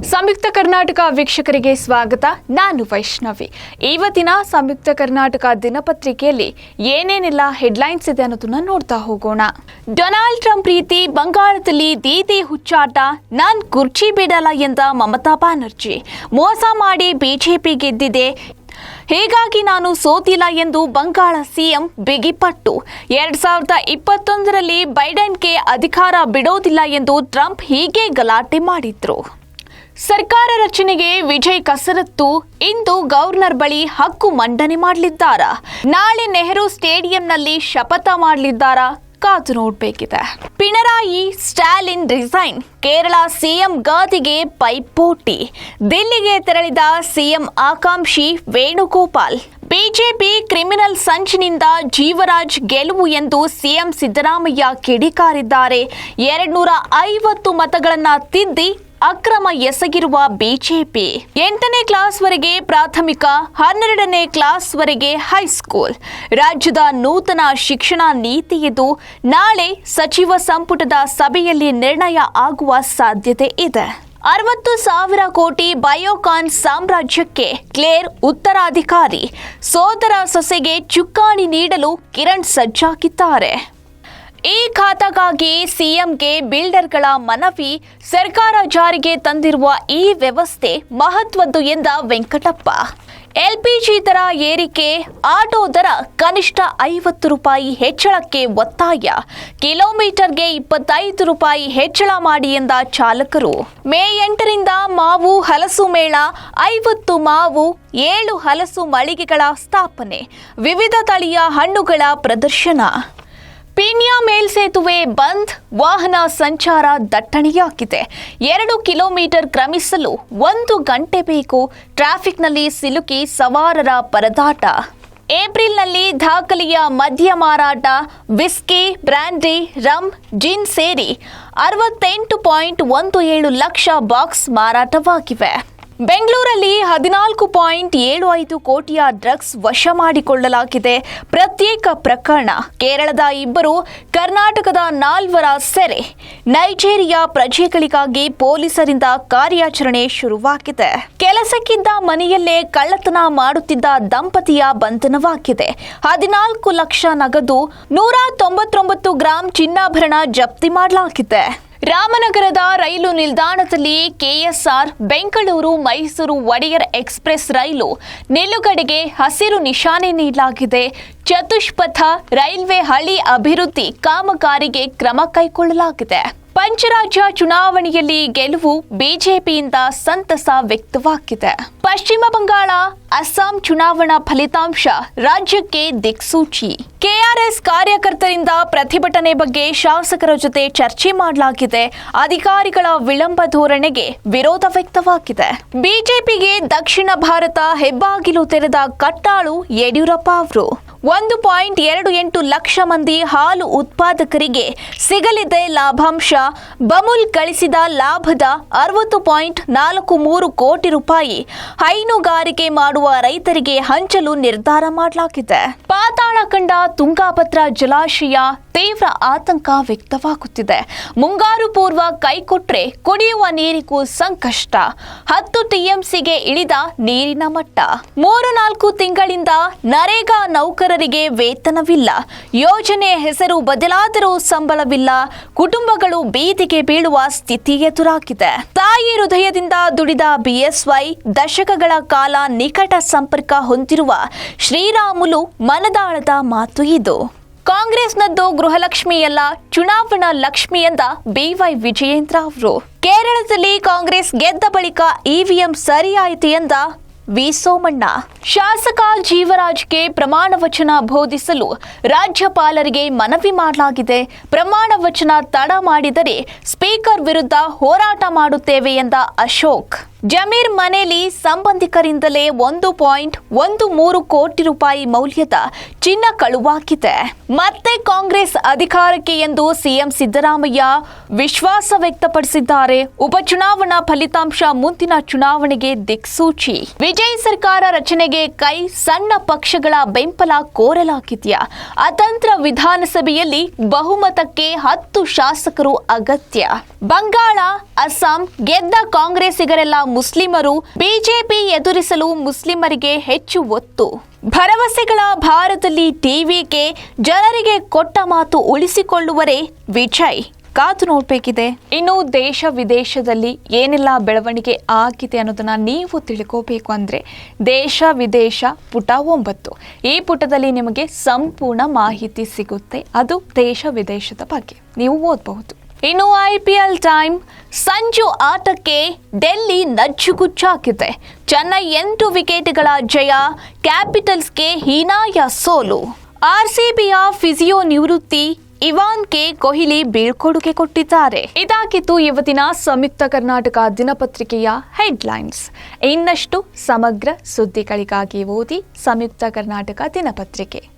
ಸಂಯುಕ್ತ ಕರ್ನಾಟಕ ವೀಕ್ಷಕರಿಗೆ ಸ್ವಾಗತ. ನಾನು ವೈಷ್ಣವಿ. ಇವತ್ತಿನ ಸಂಯುಕ್ತ ಕರ್ನಾಟಕ ದಿನಪತ್ರಿಕೆಯಲ್ಲಿ ಏನೇನೆಲ್ಲ ಹೆಡ್ಲೈನ್ಸ್ ಇದೆ ಅನ್ನೋದನ್ನ ನೋಡ್ತಾ ಹೋಗೋಣ. ಡೊನಾಲ್ಡ್ ಟ್ರಂಪ್ ರೀತಿ ಬಂಗಾಳದಲ್ಲಿ ದೀದಿ ಹುಚ್ಚಾಟ, ನಾನ್ ಕುರ್ಚಿ ಬಿಡಲ್ಲ ಎಂದ ಮಮತಾ ಬ್ಯಾನರ್ಜಿ. ಮೋಸ ಮಾಡಿ ಬಿಜೆಪಿ ಗೆದ್ದಿದೆ, ಹೀಗಾಗಿ ನಾನು ಸೋತಿಲ್ಲ ಎಂದು ಬಂಗಾಳ ಸಿಎಂ ಬಿಗಿಪಟ್ಟು. 2021ರಲ್ಲಿ ಬೈಡೆನ್ಗೆ ಅಧಿಕಾರ ಬಿಡೋದಿಲ್ಲ ಎಂದು ಟ್ರಂಪ್ ಹೀಗೆ ಗಲಾಟೆ ಮಾಡಿದ್ರು. ಸರ್ಕಾರ ರಚನೆಗೆ ವಿಜಯ್ ಕಸರತ್ತು. ಇಂದು ಗವರ್ನರ್ ಬಳಿ ಹಕ್ಕು ಮಂಡನೆ ಮಾಡಲಿದ್ದಾರಾ? ನಾಳೆ ನೆಹರು ಸ್ಟೇಡಿಯಂನಲ್ಲಿ ಶಪಥ ಮಾಡಲಿದ್ದಾರಾ? ಕಾದು ನೋಡಬೇಕಿದೆ. ಪಿಣರಾಯಿ ಸ್ಟಾಲಿನ್ ರಿಸೈನ್, ಕೇರಳ ಸಿಎಂ ಗಾದಿಗೆ ಪೈಪೋಟಿ. ದಿಲ್ಲಿಗೆ ತೆರಳಿದ ಸಿಎಂ ಆಕಾಂಕ್ಷಿ ವೇಣುಗೋಪಾಲ್. ಬಿಜೆಪಿ ಕ್ರಿಮಿನಲ್ ಸಂಚಿನಿಂದ ಜೀವರಾಜ್ ಗೆಲುವು ಎಂದು ಸಿಎಂ ಸಿದ್ದರಾಮಯ್ಯ ಕಿಡಿಕಾರಿದ್ದಾರೆ. 250 ಮತಗಳನ್ನು ತಿದ್ದಿ ಅಕ್ರಮ ಎಸಗಿರುವ ಬಿಜೆಪಿ. 8ನೇ ಕ್ಲಾಸ್ವರೆಗೆ ಪ್ರಾಥಮಿಕ, 12ನೇ ಕ್ಲಾಸ್ವರೆಗೆ ಹೈಸ್ಕೂಲ್. ರಾಜ್ಯದ ನೂತನ ಶಿಕ್ಷಣ ನೀತಿಯಿದ್ದು ನಾಳೆ ಸಚಿವ ಸಂಪುಟದ ಸಭೆಯಲ್ಲಿ ನಿರ್ಣಯ ಆಗುವ ಸಾಧ್ಯತೆ ಇದೆ. 60,000 ಕೋಟಿ ಬಯೋಕಾನ್ ಸಾಮ್ರಾಜ್ಯಕ್ಕೆ ಕ್ಲೇರ್ ಉತ್ತರಾಧಿಕಾರಿ. ಸೋದರ ಸೊಸೆಗೆ ಚುಕ್ಕಾಣಿ ನೀಡಲು ಕಿರಣ್ ಸಜ್ಜಾಗಿದ್ದಾರೆ. ಈ ಖಾತಾಗಾಗಿ ಸಿಎಂಗೆ ಬಿಲ್ಡರ್ಗಳ ಮನವಿ. ಸರ್ಕಾರ ಜಾರಿಗೆ ತಂದಿರುವ ಈ ವ್ಯವಸ್ಥೆ ಮಹತ್ವದ್ದು ಎಂದ ವೆಂಕಟಪ್ಪ. ಎಲ್ಪಿಜಿ ದರ ಏರಿಕೆ, ಆಟೋ ದರ ಕನಿಷ್ಠ 50 ರೂಪಾಯಿ ಹೆಚ್ಚಳಕ್ಕೆ ಒತ್ತಾಯ. ಕಿಲೋಮೀಟರ್ಗೆ 25 ರೂಪಾಯಿ ಹೆಚ್ಚಳ ಮಾಡಿ ಎಂದ ಚಾಲಕರು. ಮೇ 8ರಿಂದ ಮಾವು ಹಲಸು ಮೇಳ. 50 ಮಾವು, 7 ಹಲಸು ಮಳಿಗೆಗಳ ಸ್ಥಾಪನೆ. ವಿವಿಧ ತಳಿಯ ಹಣ್ಣುಗಳ ಪ್ರದರ್ಶನ. ಪೀಣ್ಯ ಮೇಲ್ಸೇತುವೆ ಬಂದ್, ವಾಹನ ಸಂಚಾರ ದಟ್ಟಣೆಯಾಗಿದೆ. 2 ಕಿಲೋಮೀಟರ್ ಕ್ರಮಿಸಲು 1 ಗಂಟೆ ಬೇಕು. ಟ್ರಾಫಿಕ್ನಲ್ಲಿ ಸಿಲುಕಿ ಸವಾರರ ಪರದಾಟ. ಏಪ್ರಿಲ್ನಲ್ಲಿ ದಾಖಲೆಯ ಮದ್ಯ ಮಾರಾಟ. ವಿಸ್ಕಿ, ಬ್ರ್ಯಾಂಡಿ, ರಮ್, ಜಿನ್ ಸೇರಿ 68.17 ಲಕ್ಷ ಬಾಕ್ಸ್ ಮಾರಾಟವಾಗಿವೆ. ಬೆಂಗಳೂರಲ್ಲಿ 14.75 ಕೋಟಿಯ ಡ್ರಗ್ಸ್ ವಶ ಮಾಡಿಕೊಳ್ಳಲಾಗಿದೆ. ಪ್ರತ್ಯೇಕ ಪ್ರಕರಣ. ಕೇರಳದ 2, ಕರ್ನಾಟಕದ 4 ಸೆರೆ. ನೈಜೀರಿಯಾ ಪ್ರಜೆಗಳಿಗಾಗಿ ಪೊಲೀಸರಿಂದ ಕಾರ್ಯಾಚರಣೆ ಶುರುವಾಗಿದೆ. ಕೆಲಸಕ್ಕಿದ್ದ ಮನೆಯಲ್ಲೇ ಕಳ್ಳತನ ಮಾಡುತ್ತಿದ್ದ ದಂಪತಿಯ ಬಂಧನವಾಗಿದೆ. 14 ಲಕ್ಷ ನಗದು, 199 ಗ್ರಾಂ ಚಿನ್ನಾಭರಣ ಜಪ್ತಿ ಮಾಡಲಾಗಿದೆ. ರಾಮನಗರದ ರೈಲು ನಿಲ್ದಾಣದಲ್ಲಿ ಕೆಎಸ್ಆರ್ ಬೆಂಗಳೂರು ಮೈಸೂರು ಒಡೆಯರ್ ಎಕ್ಸ್ಪ್ರೆಸ್ ರೈಲು ನಿಲುಗಡೆಗೆ ಹಸಿರು ನಿಶಾನೆ ನೀಡಲಾಗಿದೆ. ಚತುಷ್ಪಥ ರೈಲ್ವೆ ಹಳಿ ಅಭಿವೃದ್ಧಿ ಕಾಮಗಾರಿಗೆ ಕ್ರಮ ಕೈಗೊಳ್ಳಲಾಗಿದೆ. ಪಂಚರಾಜ್ಯ ಚುನಾವಣೆಯಲ್ಲಿ ಗೆಲುವು, ಬಿಜೆಪಿಯಿಂದ ಸಂತಸ ವ್ಯಕ್ತವಾಗಿದೆ. ಪಶ್ಚಿಮ ಬಂಗಾಳ, ಅಸ್ಸಾಂ ಚುನಾವಣಾ ಫಲಿತಾಂಶ ರಾಜ್ಯಕ್ಕೆ ದಿಕ್ಸೂಚಿ. ಕೆಆರ್ಎಸ್ ಕಾರ್ಯಕರ್ತರಿಂದ ಪ್ರತಿಭಟನೆ ಬಗ್ಗೆ ಶಾಸಕರ ಜೊತೆ ಚರ್ಚೆ ಮಾಡಲಾಗಿದೆ. ಅಧಿಕಾರಿಗಳ ವಿಳಂಬ ಧೋರಣೆಗೆ ವಿರೋಧ ವ್ಯಕ್ತವಾಗಿದೆ. ಬಿಜೆಪಿಗೆ ದಕ್ಷಿಣ ಭಾರತ ಹೆಬ್ಬಾಗಿಲು ತೆರೆದ ಕಟ್ಟಾಳು ಯಡಿಯೂರಪ್ಪ ಅವರು. 1.28 ಲಕ್ಷ ಮಂದಿ ಹಾಲು ಉತ್ಪಾದಕರಿಗೆ ಸಿಗಲಿದೆ ಲಾಭಾಂಶ. ಬಮೂಲ್ ಗಳಿಸಿದ ಲಾಭದ 60.43 ಕೋಟಿ ರೂಪಾಯಿ ಹೈನುಗಾರಿಕೆ ಮಾಡುವ ರೈತರಿಗೆ ಹಂಚಲು ನಿರ್ಧಾರ ಮಾಡಲಾಗಿದೆ. ಪಾತಾಳ ಕಂಡ ತುಂಗಾಭದ್ರಾ ಜಲಾಶಯ, ತೀವ್ರ ಆತಂಕ ವ್ಯಕ್ತವಾಗುತ್ತಿದೆ. ಮುಂಗಾರು ಪೂರ್ವ ಕೈಕೊಟ್ರೆ ಕುಡಿಯುವ ನೀರಿಗೂ ಸಂಕಷ್ಟ. 10 ಟಿಎಂಸಿಗೆ ಇಳಿದ ನೀರಿನ ಮಟ್ಟ. 3-4 ತಿಂಗಳಿಂದ ನರೇಗಾ ನೌಕರರಿಗೆ ವೇತನವಿಲ್ಲ. ಯೋಜನೆ ಹೆಸರು ಬದಲಾದರೂ ಸಂಬಳವಿಲ್ಲ. ಕುಟುಂಬಗಳು ಬೀದಿಗೆ ಬೀಳುವ ಸ್ಥಿತಿ ಎದುರಾಗಿದೆ. ತಾಯಿ ಹೃದಯದಿಂದ ದುಡಿದ ಬಿಎಸ್ವೈ, ದಶಕಗಳ ಕಾಲ ನಿಕಟ ಸಂಪರ್ಕ ಹೊಂದಿರುವ ಶ್ರೀರಾಮುಲು ಮನದಾಳದ ಮಾತು ಇದು. ಕಾಂಗ್ರೆಸ್ನದ್ದು ಗೃಹಲಕ್ಷ್ಮಿಯಲ್ಲ, ಚುನಾವಣಾ ಲಕ್ಷ್ಮಿ ಎಂದ ಬಿವೈ ವಿಜಯೇಂದ್ರ ಅವರು. ಕೇರಳದಲ್ಲಿ ಕಾಂಗ್ರೆಸ್ ಗೆದ್ದ ಬಳಿಕ ಇವಿಎಂ ಸರಿಯಾಯಿತು ಎಂದ ವಿ ಸೋಮಣ್ಣ. ಶಾಸಕ ಜೀವರಾಜ್ಗೆ ಪ್ರಮಾಣ ವಚನ ಬೋಧಿಸಲು ರಾಜ್ಯಪಾಲರಿಗೆ ಮನವಿ ಮಾಡಲಾಗಿದೆ. ಪ್ರಮಾಣ ವಚನ ತಡ ಮಾಡಿದರೆ ಸ್ಪೀಕರ್ ವಿರುದ್ಧ ಹೋರಾಟ ಮಾಡುತ್ತೇವೆ ಎಂದ ಅಶೋಕ್. ಜಮೀರ್ ಮನೆಯಲ್ಲಿ ಸಂಬಂಧಿಕರಿಂದಲೇ 1.13 ಕೋಟಿ ರೂಪಾಯಿ ಮೌಲ್ಯದ ಚಿನ್ನ ಕಳುವಾಗಿದೆ. ಮತ್ತೆ ಕಾಂಗ್ರೆಸ್ ಅಧಿಕಾರಕ್ಕೆ ಎಂದು ಸಿಎಂ ಸಿದ್ದರಾಮಯ್ಯ ವಿಶ್ವಾಸ ವ್ಯಕ್ತಪಡಿಸಿದ್ದಾರೆ. ಉಪಚುನಾವಣಾ ಫಲಿತಾಂಶ ಮುಂದಿನ ಚುನಾವಣೆಗೆ ದಿಕ್ಸೂಚಿ. ವಿಜಯ್ ಸರ್ಕಾರ ರಚನೆಗೆ ಸಣ್ಣ ಪಕ್ಷಗಳ ಬೆಂಬಲ ಕೋರಲಾಗಿದೆಯಾ? ಅತಂತ್ರ ವಿಧಾನಸಭೆಯಲ್ಲಿ ಬಹುಮತಕ್ಕೆ 10 ಶಾಸಕರು ಅಗತ್ಯ. ಬಂಗಾಳ, ಅಸ್ಸಾಂ ಗೆದ್ದ ಕಾಂಗ್ರೆಸ್ಸಿಗರೆಲ್ಲ ಮುಸ್ಲಿಮರು. ಬಿಜೆಪಿ ಎದುರಿಸಲು ಮುಸ್ಲಿಮರಿಗೆ ಹೆಚ್ಚು ಒತ್ತು. ಭರವಸೆಗಳ ಭಾರತದಲ್ಲಿ ಟಿವಿಗೆ ಜನರಿಗೆ ಕೊಟ್ಟ ಮಾತು ಉಳಿಸಿಕೊಳ್ಳುವರೇ ವಿಜಯ್? ಕಾದು ನೋಡಬೇಕಿದೆ. ಇನ್ನು ದೇಶ ವಿದೇಶದಲ್ಲಿ ಏನೆಲ್ಲ ಬೆಳವಣಿಗೆ ಆಗಿದೆ ಅನ್ನೋದನ್ನ ನೀವು ತಿಳ್ಕೋಬೇಕು ಅಂದ್ರೆ ದೇಶ ವಿದೇಶ ಪುಟ 9. ಈ ಪುಟದಲ್ಲಿ ನಿಮಗೆ ಸಂಪೂರ್ಣ ಮಾಹಿತಿ ಸಿಗುತ್ತೆ. ಅದು ದೇಶ ವಿದೇಶದ ಬಗ್ಗೆ ನೀವು ಓದಬಹುದು. ಇನ್ನು IPL ಟೈಮ್ ಸಂಜು ಆಟಕ್ಕೆ ಡೆಲ್ಲಿ ನಜ್ಜುಗುಜ್ಜಾಗಿದೆ. ಚೆನ್ನೈ 8 ವಿಕೆಟ್ಗಳ ಜಯ, ಕ್ಯಾಪಿಟಲ್ಸ್ಗೆ ಹೀನಾಯ ಸೋಲು. RCBಯ ಫಿಸಿಯೋ ನಿವೃತ್ತಿ ಇವಾನ್ಗೆ ಕೊಹ್ಲಿ ಬೀಳ್ಕೊಡುಗೆ ಕೊಟ್ಟಿದ್ದಾರೆ. ಇದಾಗಿತ್ತು ಇವತ್ತಿನ ಸಂಯುಕ್ತ ಕರ್ನಾಟಕ ದಿನಪತ್ರಿಕೆಯ ಹೆಡ್ಲೈನ್ಸ್. ಇನ್ನಷ್ಟು ಸಮಗ್ರ ಸುದ್ದಿಗಳಿಗಾಗಿ ಓದಿ ಸಂಯುಕ್ತ ಕರ್ನಾಟಕ ದಿನಪತ್ರಿಕೆ.